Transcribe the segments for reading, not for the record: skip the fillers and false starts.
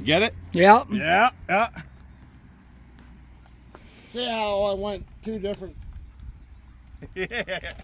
Get it? Yep. Yeah, yeah. See how I went two different. Yeah.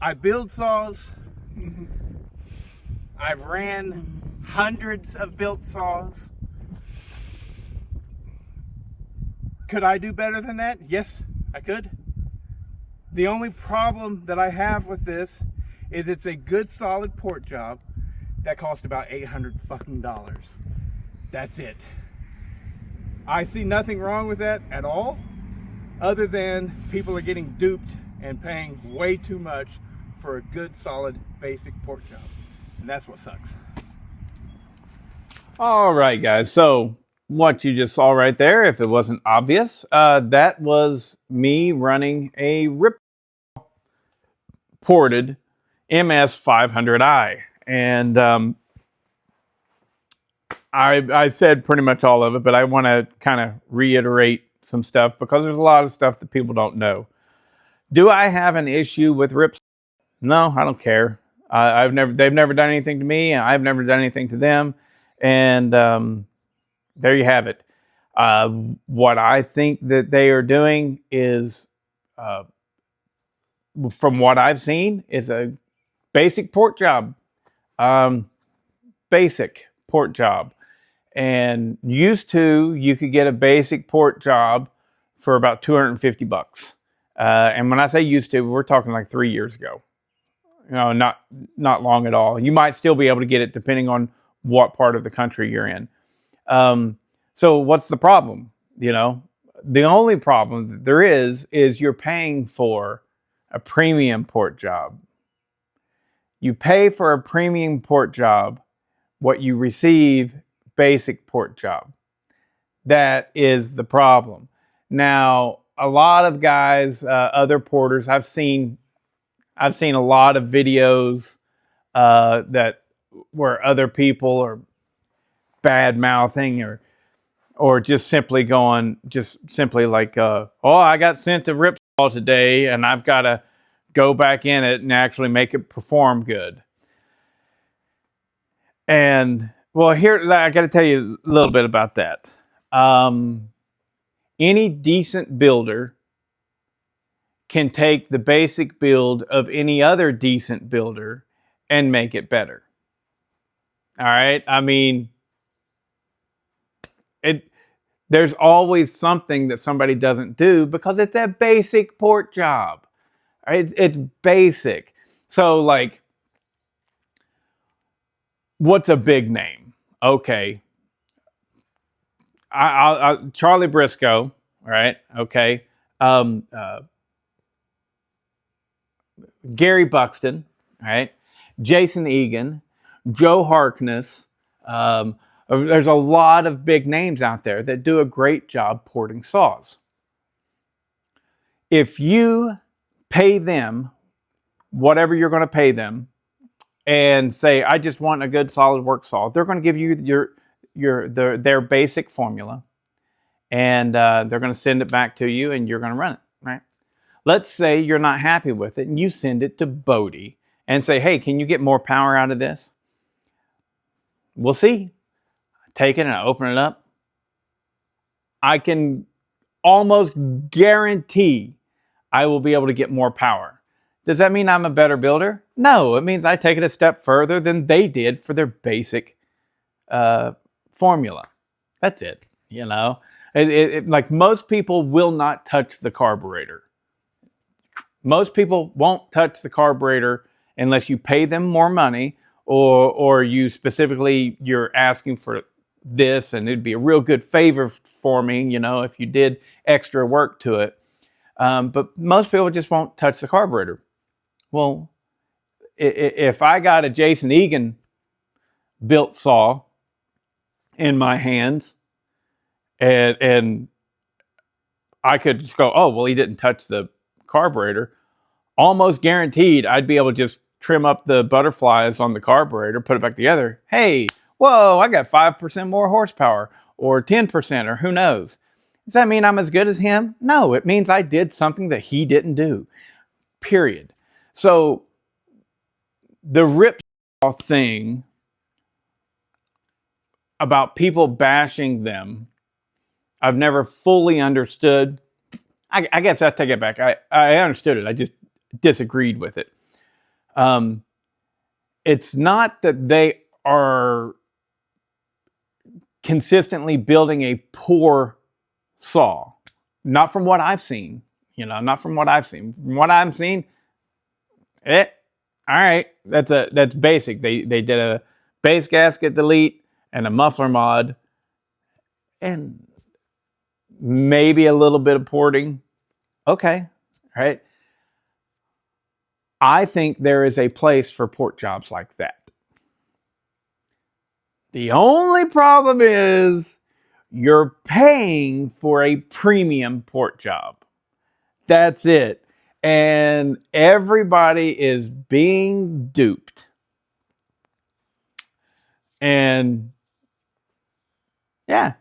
I build saws. I've ran hundreds of built saws. Could I do better than that? Yes, I could. The only problem that I have with this is it's a good solid port job that cost about $800 fucking dollars. That's it. I see nothing wrong with that at all, other than people are getting duped and paying way too much for a good solid basic port job. And that's what sucks. All right, guys. So what you just saw right there, if it wasn't obvious, that was me running a RipS ported MS500i. And I said pretty much all of it, but I want to kind of reiterate some stuff because there's a lot of stuff that people don't know. Do I have an issue with RipS? No, I don't care. They've never done anything to me, and I've never done anything to them. And there you have it. What I think that they are doing is, from what I've seen, is a basic port job. Basic port job. And used to, you could get a basic port job for about $250. And when I say used to, we're talking like 3 years ago. You know, not long at all. You might still be able to get it depending on what part of the country you're in. So what's the problem? You know, the only problem that there is you're paying for a premium port job. You pay for a premium port job, what you receive, basic port job. That is the problem. Now, a lot of guys, other porters, I've seen a lot of videos that where other people are bad mouthing or just simply like, oh, I got sent to RipS Stihl today and I've got to go back in it and actually make it perform good. And well, here I got to tell you a little bit about that. Any decent builder can take the basic build of any other decent builder and make it better. All right. I mean, there's always something that somebody doesn't do because it's a basic port job. Right? It's basic. So, like, what's a big name? Okay. Charlie Briscoe, right? Okay. Gary Buxton, right? Jason Egan, Joe Harkness. There's a lot of big names out there that do a great job porting saws. If you pay them whatever you're going to pay them and say, I just want a good solid work saw, they're going to give you their basic formula and they're going to send it back to you, and you're going to run it, right? Let's say you're not happy with it, and you send it to Bodie and say, hey, can you get more power out of this? We'll see. Take it and I open it up. I can almost guarantee I will be able to get more power. Does that mean I'm a better builder? No, it means I take it a step further than they did for their basic formula. That's it. You know, like most people will not touch the carburetor. Most people won't touch the carburetor unless you pay them more money, or you specifically you're asking for this, and it'd be a real good favor for me, you know, if you did extra work to it. But most people just won't touch the carburetor. Well, if I got a Jason Egan built saw in my hands, and I could just go, oh, well, he didn't touch the carburetor, almost guaranteed I'd be able to just trim up the butterflies on the carburetor, put it back together. Hey, whoa, I got 5% more horsepower, or 10%, or who knows. Does that mean I'm as good as him? No, it means I did something that he didn't do, period. So the RipS Stihl thing about people bashing them, I've never fully understood. I guess I take it back. I understood it. I just disagreed with it. It's not that they are consistently building a poor saw. Not from what I've seen. You know, not from what I've seen. From what I've seen, all right, that's basic. They did a base gasket delete and a muffler mod, and maybe a little bit of porting. Okay, right. I think there is a place for port jobs like that. The only problem is you're paying for a premium port job. That's it. And everybody is being duped. And yeah,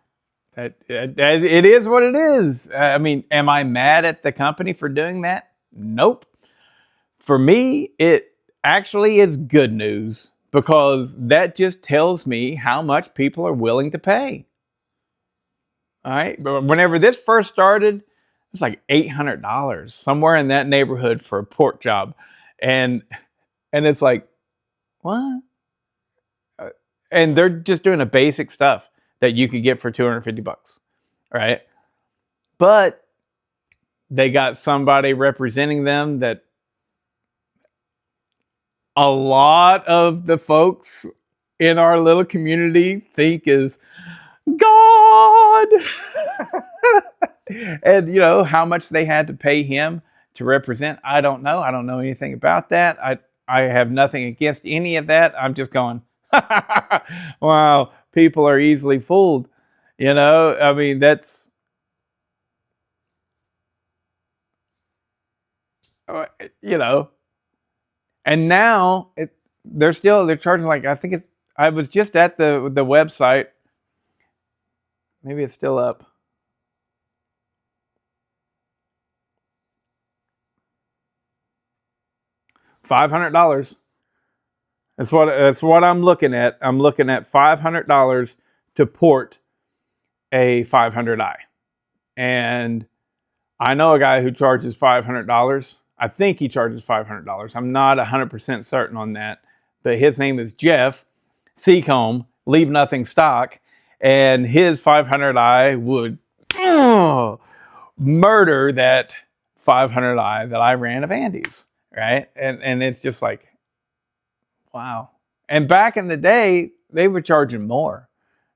it is what it is. I mean, am I mad at the company for doing that? Nope. For me, it actually is good news, because that just tells me how much people are willing to pay. All right. But whenever this first started, it was like $800, somewhere in that neighborhood, for a port job. And it's like, what? And they're just doing a basic stuff that you could get for $250, right? But they got somebody representing them that a lot of the folks in our little community think is God. And you know how much they had to pay him to represent? I don't know. I don't know anything about that. I have nothing against any of that. I'm just going, wow, people are easily fooled. You know, I mean, that's, you know, and now they're charging, like, I think I was just at the website. Maybe it's still up. $500. That's what I'm looking at. I'm looking at $500 to port a 500i. And I know a guy who charges $500. I think he charges $500. I'm not 100% certain on that. But his name is Jeff Seacombe, Leave Nothing Stock. And his 500i would murder that 500i that I ran of Andy's. Right? And it's just like, wow. And back in the day, they were charging more.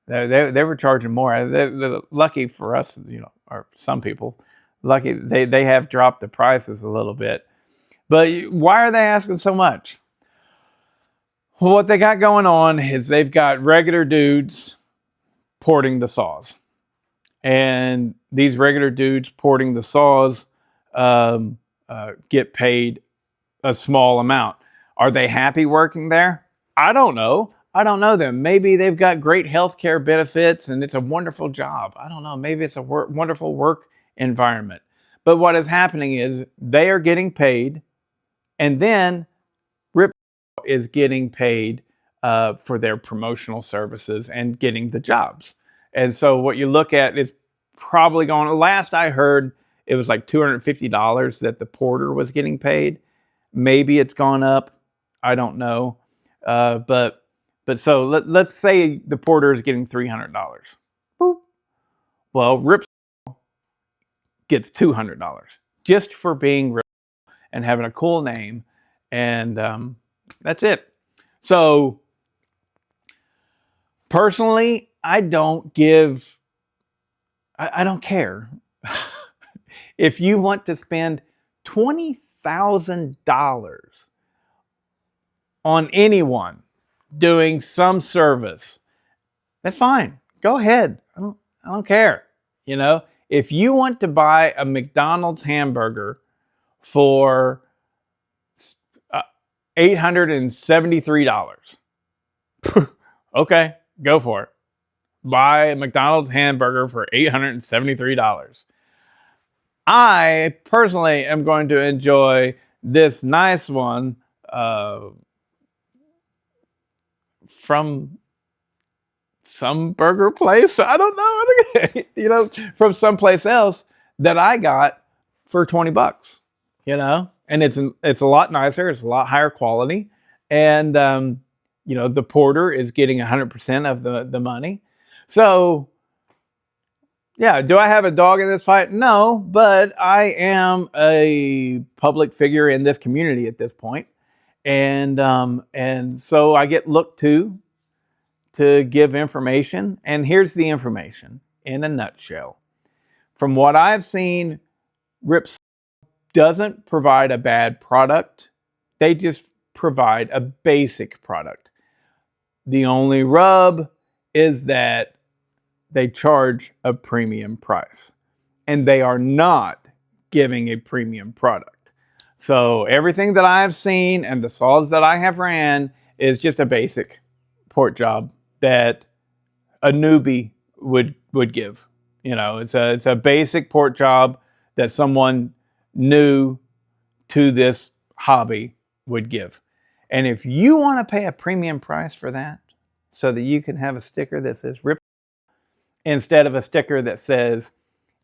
They were charging more. They're lucky for us, you know, or some people, lucky they have dropped the prices a little bit. But why are they asking so much? Well, what they got going on is they've got regular dudes porting the saws. And these regular dudes porting the saws get paid a small amount. Are they happy working there? I don't know. I don't know them. Maybe they've got great healthcare benefits and it's a wonderful job. I don't know. Maybe it's a wonderful work environment. But what is happening is they are getting paid, and then RipS is getting paid for their promotional services and getting the jobs. And so what you look at is probably going. Last I heard, it was like $250 that the porter was getting paid. Maybe it's gone up. I don't know. But so let's say the porter is getting $300. Boop. Well, RipS gets $200 just for being RipS and having a cool name, and that's it. So personally, I don't give. I don't care if you want to spend $20,000 on anyone doing some service. That's fine. Go ahead. I don't care. You know, if you want to buy a McDonald's hamburger for $873, okay, go for it. Buy a McDonald's hamburger for $873. I personally am going to enjoy this nice one from some burger place. I don't know, you know, from someplace else that I got for $20, you know, and it's a lot nicer. It's a lot higher quality. And, you know, the porter is getting 100% of the money. So yeah, do I have a dog in this fight? No, but I am a public figure in this community at this point. And so I get looked to give information. And here's the information in a nutshell. From what I've seen, RipS doesn't provide a bad product. They just provide a basic product. The only rub is that they charge a premium price, and they are not giving a premium product. So everything that I have seen and the saws that I have ran is just a basic port job that a newbie would give. You know, it's a basic port job that someone new to this hobby would give. And if you want to pay a premium price for that, so that you can have a sticker that says RipS instead of a sticker that says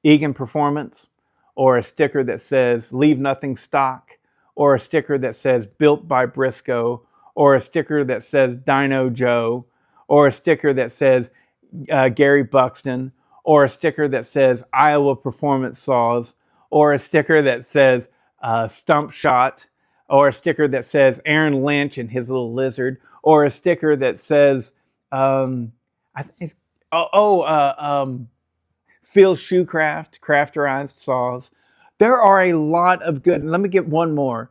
Egan Performance, or a sticker that says Leave Nothing Stock, or a sticker that says Built by Briscoe, or a sticker that says Dino Joe, or a sticker that says Gary Buxton, or a sticker that says Iowa Performance Saws, or a sticker that says Stump Shot, or a sticker that says Aaron Lynch and his little lizard, or a sticker that says I think it's Phil Shoecraft, Crafterized Saws. There are a lot of good. Let me get one more.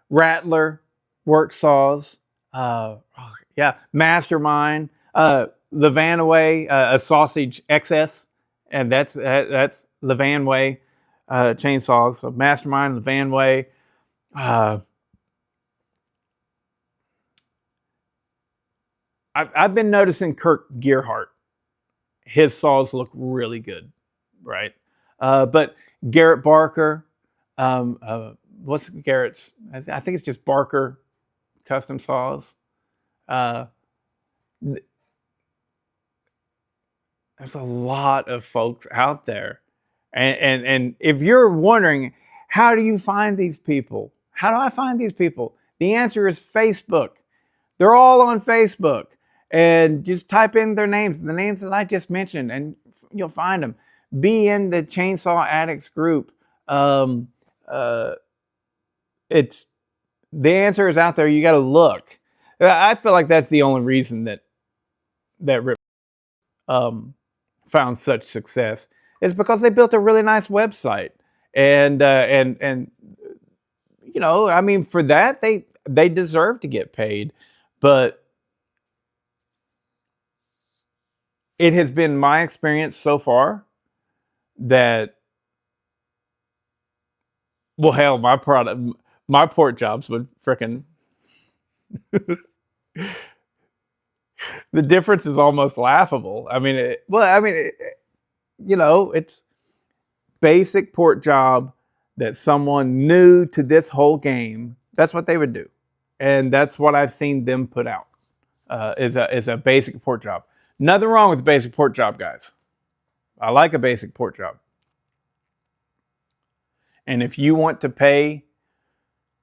Rattler Work Saws. Mastermind. Levanaway, a Sausage XS, and that's Levanaway chainsaws. So Mastermind, Levanaway. I've been noticing Kirk Gearhart. His saws look really good, right? But Garrett Barker, what's Garrett's? I think it's just Barker Custom Saws. There's a lot of folks out there. And if you're wondering, how do you find these people? How do I find these people? The answer is Facebook. They're all on Facebook. And just type in their names, the names that I just mentioned, and you'll find them. Be in the Chainsaw Addicts group. It's the answer is out there. You got to look. I feel like that's the only reason that RipS found such success is because they built a really nice website, and you know, I mean, for that they deserve to get paid, but it has been my experience so far that, well, hell, my port jobs would frickin' The difference is almost laughable. I mean, it's basic port job that someone new to this whole game, that's what they would do. And that's what I've seen them put out, is a basic port job. Nothing wrong with a basic port job, guys. I like a basic port job. And if you want to pay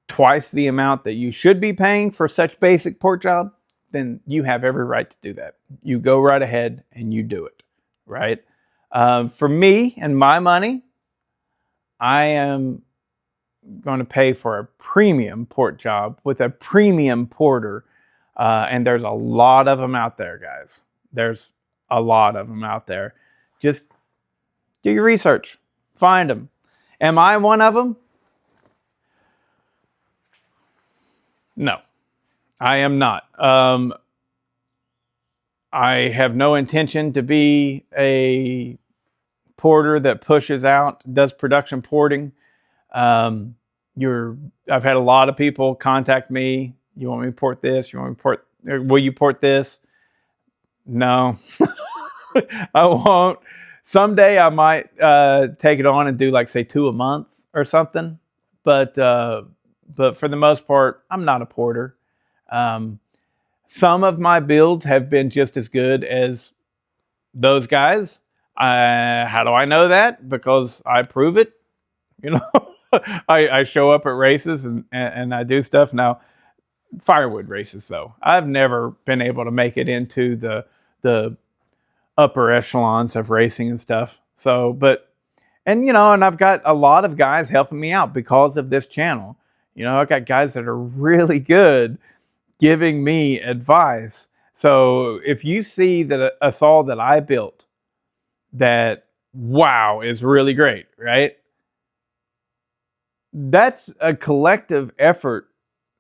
twice the amount that you should be paying for such basic port job, then you have every right to do that. You go right ahead and you do it, right? For me and my money, I am going to pay for a premium port job with a premium porter. And there's a lot of them out there, guys. There's a lot of them out there. Just do your research. Find them. Am I one of them? No, I am not. I have no intention to be a porter that pushes out, does production porting. I've had a lot of people contact me. You want me to port this? You want me to port? Will you port this? No, I won't. Someday I might take it on and do like say 2 a month or something. But for the most part, I'm not a porter. Some of my builds have been just as good as those guys. How do I know that? Because I prove it. You know, I show up at races and I do stuff. Now, firewood races though, I've never been able to make it into the upper echelons of racing and stuff. So, and I've got a lot of guys helping me out because of this channel. I've got guys that are really good giving me advice. So if you see that a saw that I built that, wow, is really great, right? That's a collective effort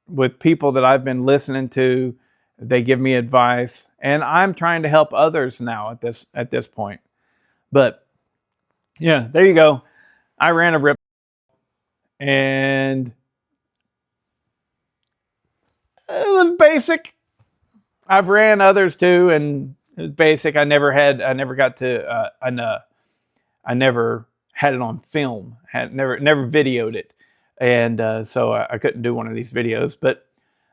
with people that I've been listening to. They give me advice, and I'm trying to help others now at this point. But yeah, there you go. I ran a RipS, and it was basic. I've ran others too, and it was basic. I never had it on film. Never videoed it, and so I couldn't do one of these videos. But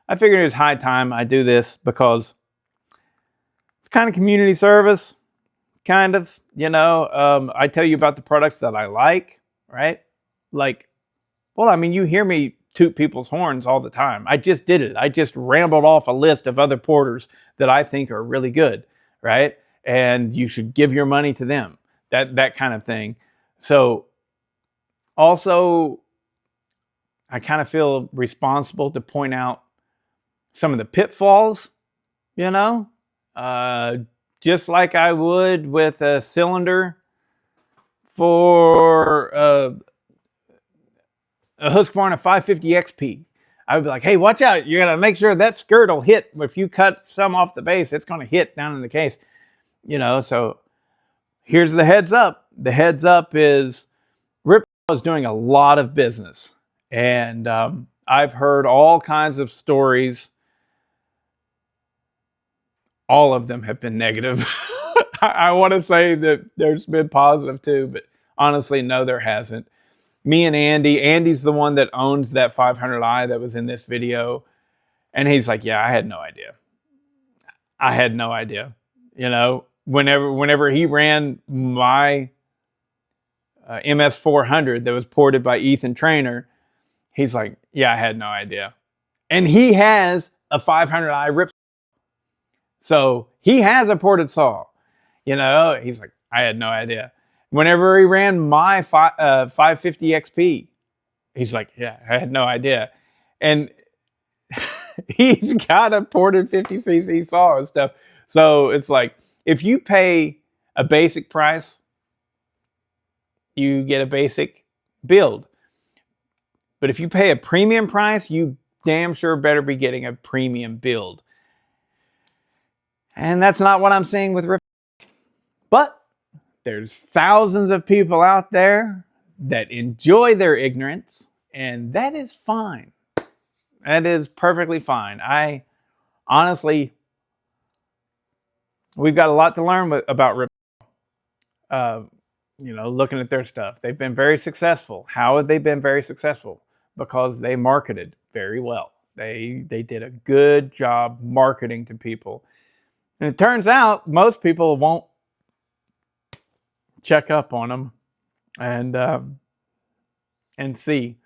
I figured it was high time I do this because it's kind of community service, kind of. I tell you about the products that I like, right? Like, well, I mean, you hear me toot people's horns all the time. I just did it. I just rambled off a list of other porters that I think are really good, right? And you should give your money to them, that kind of thing. So also, I kind of feel responsible to point out some of the pitfalls, just like I would with a cylinder for a Husqvarna 550 XP. I would be like, hey, watch out. You're going to make sure that skirt will hit. If you cut some off the base, it's going to hit down in the case. So here's the heads up. The heads up is RipS is doing a lot of business. And I've heard all kinds of stories. All of them have been negative. I want to say that there's been positive too, but honestly, no, there hasn't. Me and Andy's the one that owns that 500i that was in this video. And he's like, yeah, I had no idea. Whenever he ran my MS400 that was ported by Ethan Trainer, he's like, yeah, I had no idea. And he has a 500i RipS. So he has a ported saw. He's like, I had no idea. Whenever he ran my 550 XP, he's like, yeah, I had no idea. And he's got a ported 50cc saw and stuff. So it's like, if you pay a basic price, you get a basic build. But if you pay a premium price, you damn sure better be getting a premium build. And that's not what I'm seeing with RipS. But there's thousands of people out there that enjoy their ignorance, and that is fine. That is perfectly fine. honestly, we've got a lot to learn about RipS. Looking at their stuff, they've been very successful. How have they been very successful? Because they marketed very well. They did a good job marketing to people. And it turns out most people won't check up on them and see.